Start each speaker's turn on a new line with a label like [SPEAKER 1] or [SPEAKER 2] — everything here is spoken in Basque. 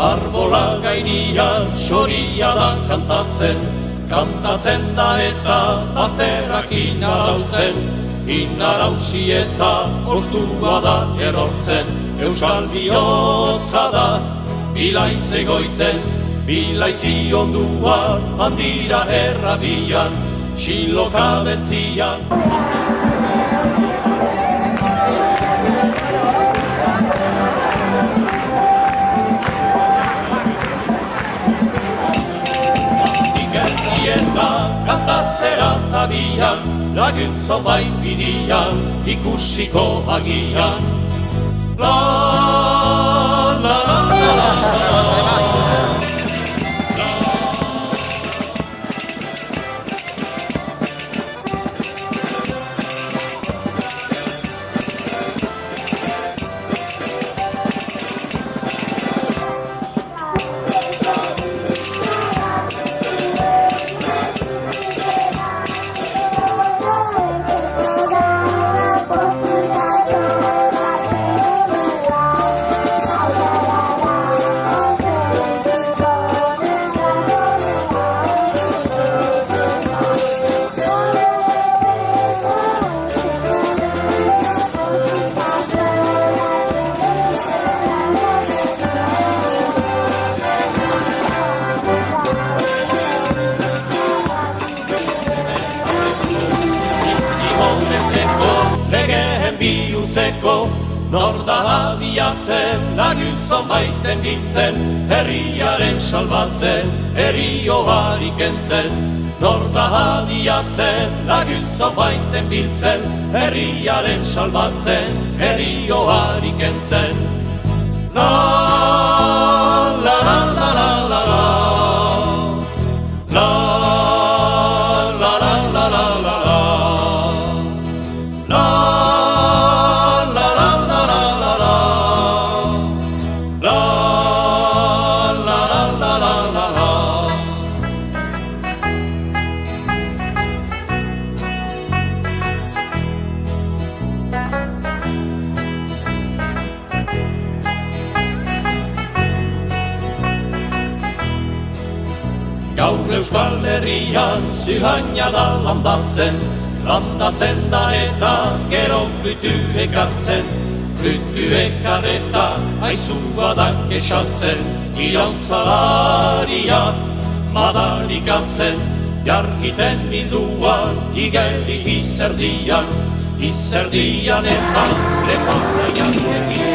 [SPEAKER 1] Arbola gainian xoria da kantatzen, kantatzen da eta bazterrak inarausten, inarausi eta ostua da erortzen. Euskal bihotza da, bilaiz egoiten, bilaizi ondua, handira errabian, xiloka bentzian. Kantatzera tabian, laguntzo bait bidian, ikusiko agian. La la la la la la. Legeen bihurtzeko, nor da abiatzen, laguntzo maiten biltzen, herriaren salbatzen, herrioari kentzen. Nor da abiatzen, laguntzo maiten biltzen, herriaren salbatzen, herrioari kentzen. La la la la la la la. La la la la la la la. Gaur Euskal Herrian zuhaina da landatzen, landatzen da eta gero frutu ekartzen. Frutu ekarreta aizua da kexatzen, irauntzalaria madarikatzen. Jarkiten bilduan igeri izerdian, izerdian eta lepazaian egin.